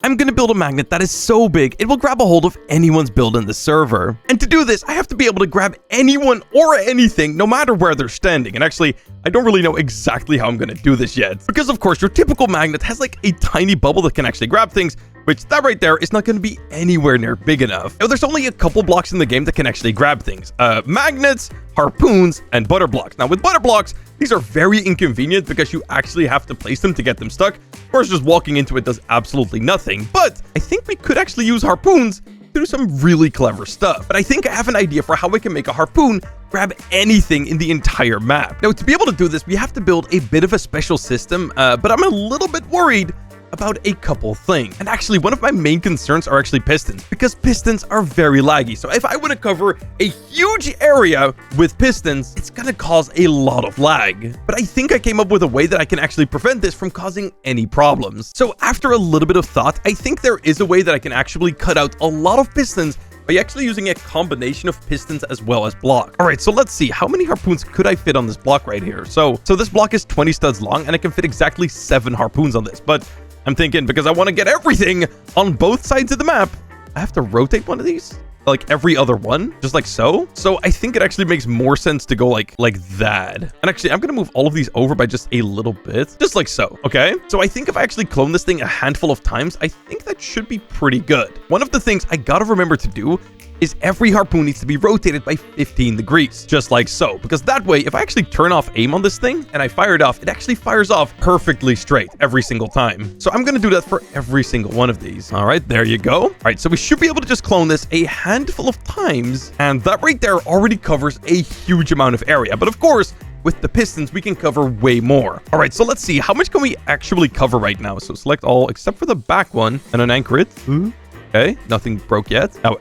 I'm going to build a magnet that is so big, it will grab a hold of anyone's build in the server. And to do this, I have to be able to grab anyone or anything, no matter where they're standing. And actually, I don't really know exactly how I'm going to do this yet. Because of course, your typical magnet has like a tiny bubble that can actually grab things, which that right there is not going to be anywhere near big enough. Now, there's only a couple blocks in the game that can actually grab things. Magnets, harpoons, and butter blocks. Now, with butter blocks, these are very inconvenient because you actually have to place them to get them stuck. Of course, just walking into it does absolutely nothing. But I think we could actually use harpoons to do some really clever stuff. But I think I have an idea for how we can make a harpoon grab anything in the entire map. Now, to be able to do this, we have to build a bit of a special system, but I'm a little bit worried about a couple things. And actually, one of my main concerns are actually pistons, because pistons are very laggy. So if I were to cover a huge area with pistons, it's gonna cause a lot of lag. But I think I came up with a way that I can actually prevent this from causing any problems. So after a little bit of thought, I think there is a way that I can actually cut out a lot of pistons by actually using a combination of pistons as well as block. All right, so let's see. How many harpoons could I fit on this block right here? So this block is 20 studs long, and I can fit exactly 7 harpoons on this. But I'm thinking, because I want to get everything on both sides of the map, I have to rotate one of these, like every other one, just like so. So I think it actually makes more sense to go like that. And actually, I'm going to move all of these over by just a little bit, just like so. Okay. So I think if I actually clone this thing a handful of times, I think that should be pretty good. One of the things I got to remember to do is every harpoon needs to be rotated by 15 degrees, just like so. Because that way, if I actually turn off aim on this thing and I fire it off, it actually fires off perfectly straight every single time. So I'm going to do that for every single one of these. All right, there you go. All right, so we should be able to just clone this a handful of times. And that right there already covers a huge amount of area. But of course, with the pistons, we can cover way more. All right, so let's see. How much can we actually cover right now? So select all except for the back one and then anchor it. Okay, nothing broke yet. Oh,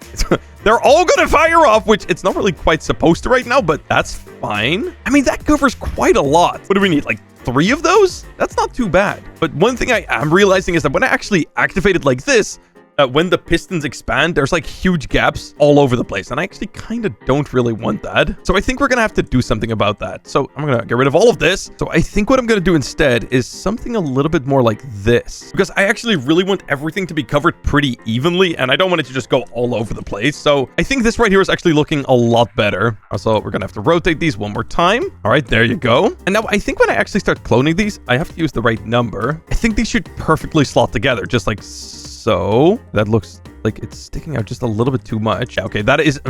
they're all gonna fire off, which it's not really quite supposed to right now, but that's fine. I mean, that covers quite a lot. What do we need? Like 3 of those? That's not too bad. But one thing I am realizing is that when I actually activate it like this, when the pistons expand, there's like huge gaps all over the place. And I actually kind of don't really want that. So I think we're going to have to do something about that. So I'm going to get rid of all of this. So I think what I'm going to do instead is something a little bit more like this. Because I actually really want everything to be covered pretty evenly. And I don't want it to just go all over the place. So I think this right here is actually looking a lot better. Also, we're going to have to rotate these one more time. All right, there you go. And now I think when I actually start cloning these, I have to use the right number. I think these should perfectly slot together, just like so. That looks like it's sticking out just a little bit too much. Okay, that is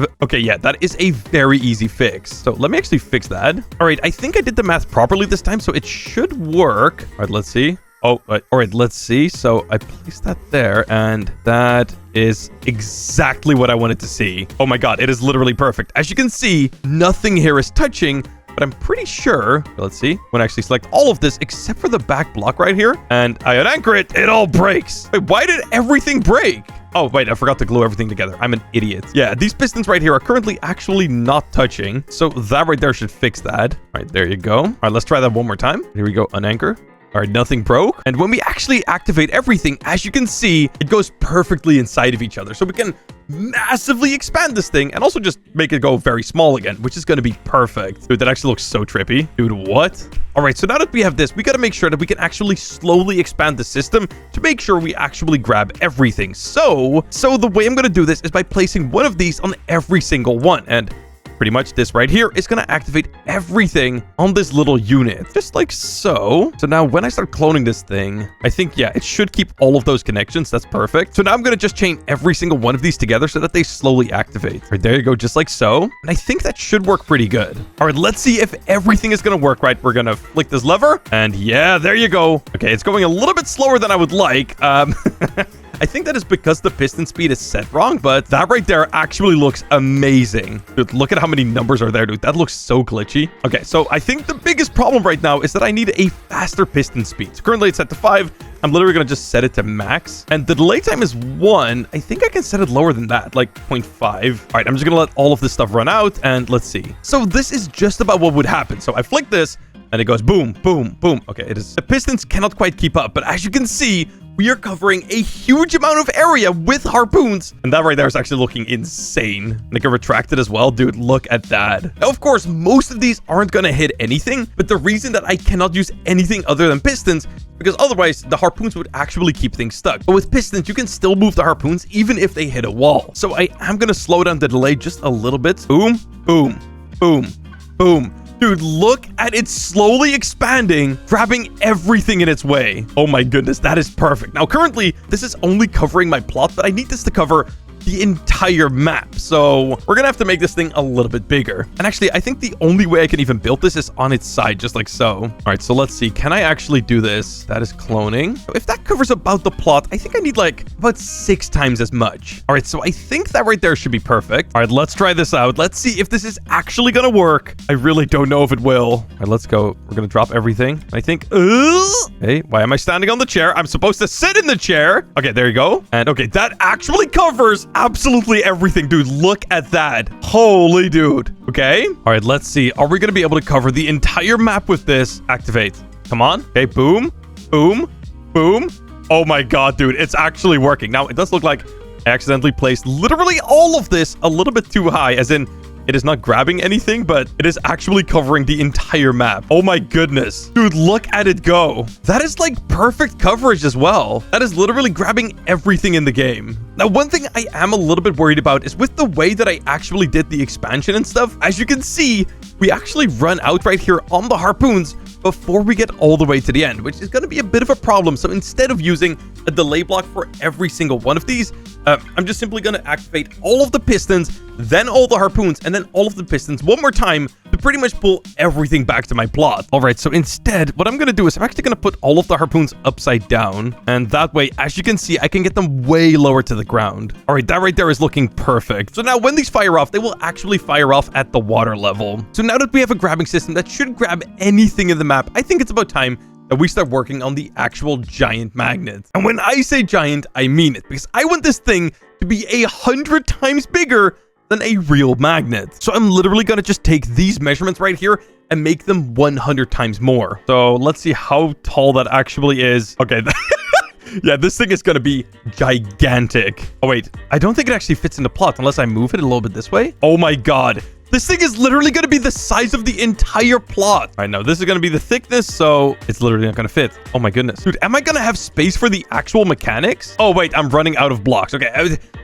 a very easy fix. So let me actually fix that. All right, I think I did the math properly this time, so it should work. All right, let's see. Oh, all right, let's see. So I placed that there, and that is exactly what I wanted to see. Oh my god, it is literally perfect. As you can see, nothing here is touching, but I'm pretty sure, let's see, when I actually select all of this except for the back block right here, and I unanchor it, it all breaks. Wait, why did everything break? Oh, wait, I forgot to glue everything together. I'm an idiot. Yeah, these pistons right here are currently actually not touching, so that right there should fix that. All right, there you go. All right, let's try that one more time. Here we go, unanchor. All right, nothing broke. And when we actually activate everything, as you can see, it goes perfectly inside of each other. So we can massively expand this thing and also just make it go very small again, which is going to be perfect. Dude, that actually looks so trippy. Dude, what? All right, so now that we have this, we got to make sure that we can actually slowly expand the system to make sure we actually grab everything. So the way I'm going to do this is by placing one of these on every single one. And pretty much this right here is going to activate everything on this little unit, just like so. So now when I start cloning this thing, I think, yeah, it should keep all of those connections. That's perfect. So now I'm going to just chain every single one of these together so that they slowly activate. Right, there you go, just like so. And I think that should work pretty good. All right, let's see if everything is going to work right. We're going to flick this lever, and yeah, there you go. Okay, it's going a little bit slower than I would like. I think that is because the piston speed is set wrong, but that right there actually looks amazing. Dude, look at how many numbers are there, dude. That looks so glitchy. Okay, so I think the biggest problem right now is that I need a faster piston speed. So currently it's set to 5. I'm literally going to just set it to max. And the delay time is 1. I think I can set it lower than that, like 0.5. All right, I'm just going to let all of this stuff run out, and let's see. So this is just about what would happen. So I flick this, and it goes boom, boom, boom. Okay, it is. The pistons cannot quite keep up, but as you can see, we are covering a huge amount of area with harpoons. And that right there is actually looking insane. And I can retract it as well. Dude, look at that. Now, of course, most of these aren't going to hit anything, but the reason that I cannot use anything other than pistons, because otherwise the harpoons would actually keep things stuck. But with pistons, you can still move the harpoons even if they hit a wall. So I am going to slow down the delay just a little bit. Boom, boom, boom, boom. Dude, look at it slowly expanding, grabbing everything in its way. Oh my goodness, that is perfect. Now, currently, this is only covering my plot, but I need this to cover the entire map. So we're gonna have to make this thing a little bit bigger. And actually, I think the only way I can even build this is on its side, just like so. All right, so let's see. Can I actually do this? That is cloning. If that covers about the plot, I think I need like about 6 times as much. All right, so I think that right there should be perfect. All right, let's try this out. Let's see if this is actually gonna work. I really don't know if it will. All right, let's go. We're gonna drop everything. I think, hey, why am I standing on the chair? I'm supposed to sit in the chair. Okay, there you go. And okay, that actually covers absolutely everything, dude. Look at that. Holy dude. Okay. All right, let's see. Are we going to be able to cover the entire map with this? Activate. Come on. Okay, boom, boom, boom. Oh my god, dude. It's actually working. Now, it does look like I accidentally placed literally all of this a little bit too high, as in it is not grabbing anything, but it is actually covering the entire map. Oh my goodness. Dude, look at it go. That is like perfect coverage as well. That is literally grabbing everything in the game. Now, one thing I am a little bit worried about is with the way that I actually did the expansion and stuff. As you can see, we actually run out right here on the harpoons before we get all the way to the end, which is going to be a bit of a problem. So instead of using a delay block for every single one of these, I'm just simply going to activate all of the pistons, then all the harpoons, and then all of the pistons one more time to pretty much pull everything back to my plot. All right, so instead, what I'm going to do is I'm actually going to put all of the harpoons upside down. And that way, as you can see, I can get them way lower to the ground. All right, that right there is looking perfect. So now when these fire off, they will actually fire off at the water level. So now that we have a grabbing system that should grab anything in the map, I think it's about time that we start working on the actual giant magnet. And when I say giant, I mean it, because I want this thing to be 100 times bigger than a real magnet. So I'm literally gonna just take these measurements right here and make them 100 times more. So let's see how tall that actually is. Okay. Yeah, this thing is gonna be gigantic. Oh wait, I don't think it actually fits in the plot unless I move it a little bit this way. Oh my god. This thing is literally going to be the size of the entire plot. All right, now this is going to be the thickness, so it's literally not going to fit. Oh my goodness. Dude, am I going to have space for the actual mechanics? Oh, wait, I'm running out of blocks. Okay,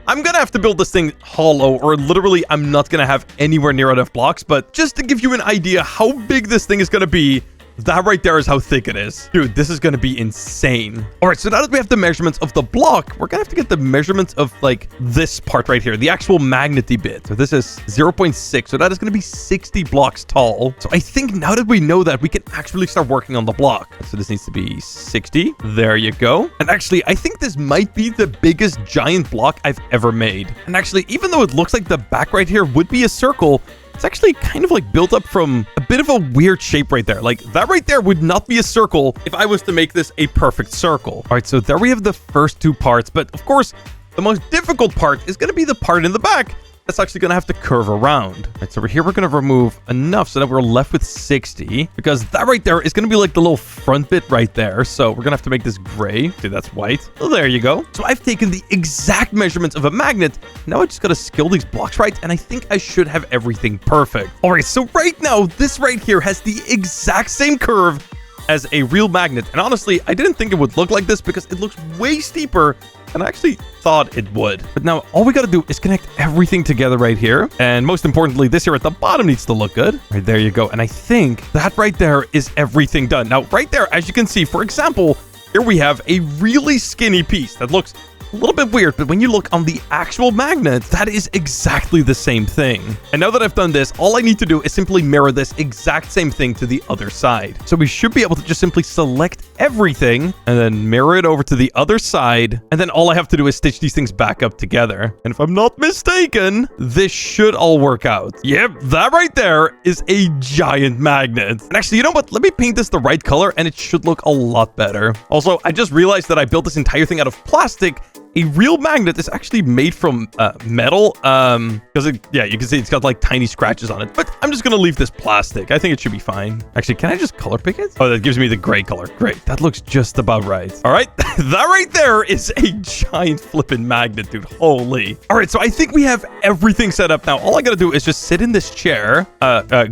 I'm going to have to build this thing hollow, or literally I'm not going to have anywhere near enough blocks. But just to give you an idea how big this thing is going to be, that right there is how thick it is. Dude, this is going to be insane. All right, so now that we have the measurements of the block, we're going to have to get the measurements of like this part right here, the actual magnety bit. So this is 0.6. So that is going to be 60 blocks tall. So I think now that we know that, we can actually start working on the block. So this needs to be 60. There you go. And actually, I think this might be the biggest giant block I've ever made. And actually, even though it looks like the back right here would be a circle, it's actually kind of like built up from a bit of a weird shape right there. Like that right there would not be a circle if I was to make this a perfect circle. All right, so there we have the first 2 parts. But of course, the most difficult part is going to be the part in the back that's actually going to have to curve around. All right, so over here, we're going to remove enough so that we're left with 60, because that right there is going to be like the little front bit right there. So we're going to have to make this gray. See, that's white. So there you go. So I've taken the exact measurements of a magnet. Now I just got to scale these blocks right, and I think I should have everything perfect. All right, so right now, this right here has the exact same curve as a real magnet. And honestly, I didn't think it would look like this because it looks way steeper than I actually thought it would. But now all we got to do is connect everything together right here. And most importantly, this here at the bottom needs to look good. Right, there you go. And I think that right there is everything done. Now, right there, as you can see, for example, here we have a really skinny piece that looks a little bit weird, but when you look on the actual magnet, that is exactly the same thing. And now that I've done this, all I need to do is simply mirror this exact same thing to the other side. So we should be able to just simply select everything and then mirror it over to the other side. And then all I have to do is stitch these things back up together. And if I'm not mistaken, this should all work out. Yep, that right there is a giant magnet. And actually, you know what? Let me paint this the right color and it should look a lot better. Also, I just realized that I built this entire thing out of plastic a real magnet is actually made from metal. Because you can see it's got like tiny scratches on it. But I'm just gonna leave this plastic. I think it should be fine. Actually, can I just color pick it? Oh, that gives me the gray color. Great. That looks just about right. All right. That right there is a giant flipping magnet, dude. Holy. All right. So I think we have everything set up now. All I gotta do is just sit in this chair,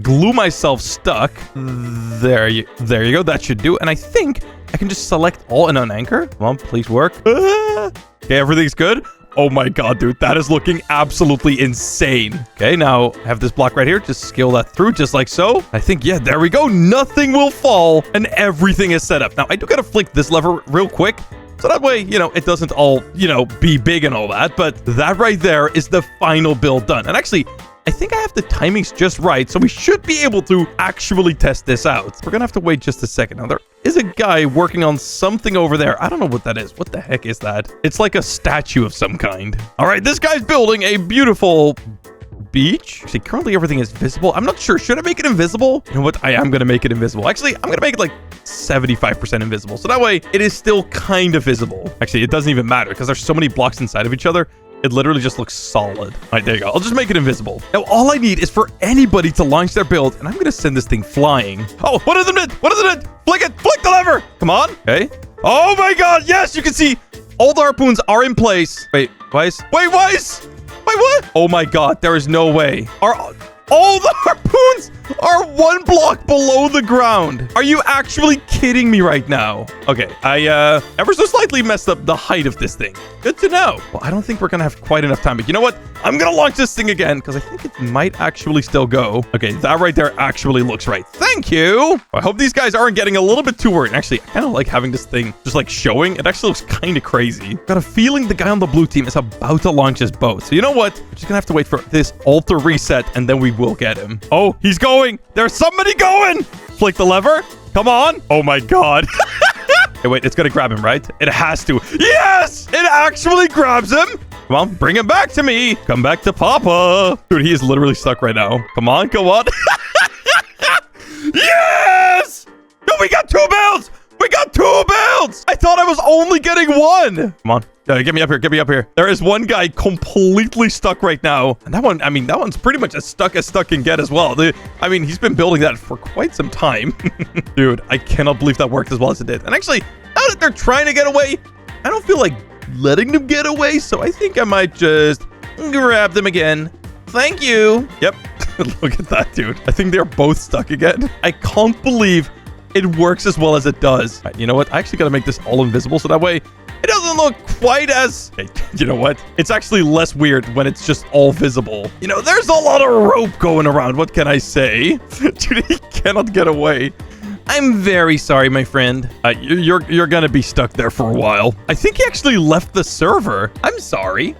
glue myself stuck. There you go. That should do. And I think I can just select all and unanchor. Come on, please work. Okay, everything's good. Oh my god, dude, that is looking absolutely insane. Okay, now I have this block right here. Just scale that through just like so. I think, yeah, there we go. Nothing will fall and everything is set up. Now, I do gotta flick this lever real quick. So that way, it doesn't all, be big and all that. But that right there is the final build done. And actually, I think I have the timings just right, so we should be able to actually test this out. We're gonna have to wait just a second. Now, there is a guy working on something over there. I don't know what that is. What the heck is that? It's like a statue of some kind. All right, this guy's building a beautiful beach. See, currently everything is visible. I'm not sure. Should I make it invisible? You know what? I am gonna make it invisible. Actually, I'm gonna make it like 75% invisible. So that way, it is still kind of visible. Actually, it doesn't even matter because there's so many blocks inside of each other. It literally just looks solid. All right, there you go. I'll just make it invisible. Now, all I need is for anybody to launch their build, and I'm going to send this thing flying. Oh, what is it? What is it? Flick it. Flick the lever. Come on. Okay. Oh, my God. Yes, you can see all the harpoons are in place. Wait, Weiss? Wait, Weiss? Wait, what? Oh, my God. There is no way. All the harpoons are one block below the ground. Are you actually kidding me right now? Okay, I ever so slightly messed up the height of this thing. Good to know. Well, I don't think we're gonna have quite enough time, but you know what? I'm gonna launch this thing again because I think it might actually still go. Okay, that right there actually looks right. Thank you. I hope these guys aren't getting a little bit too worried. Actually, I kind of like having this thing just like showing. It actually looks kind of crazy. Got a feeling the guy on the blue team is about to launch his boat. So you know what? We're just gonna have to wait for this altar reset and then we will get him. Oh, he's going. There's somebody going. Flick the lever. Come on. Oh my God. Hey, wait, it's gonna grab him, right? It has to. Yes! It actually grabs him. Come on, bring him back to me. Come back to Papa. Dude, he is literally stuck right now. Come on, go on. Yes! No, we got 2 builds. We got 2 builds. I thought I was only getting 1. Come on. Get me up here. Get me up here. There is one guy completely stuck right now. And that one, I mean, that one's pretty much as stuck can get as well. I mean, he's been building that for quite some time. Dude, I cannot believe that worked as well as it did. And actually, now that they're trying to get away, I don't feel like letting them get away. So I think I might just grab them again. Thank you. Yep. Look at that, dude. I think they're both stuck again. I can't believe it works as well as it does. Right, you know what? I actually got to make this all invisible so that way it doesn't look quite as... Hey, you know what? It's actually less weird when it's just all visible. There's a lot of rope going around. What can I say? Dude, he cannot get away. I'm very sorry, my friend. You're gonna be stuck there for a while. I think he actually left the server. I'm sorry.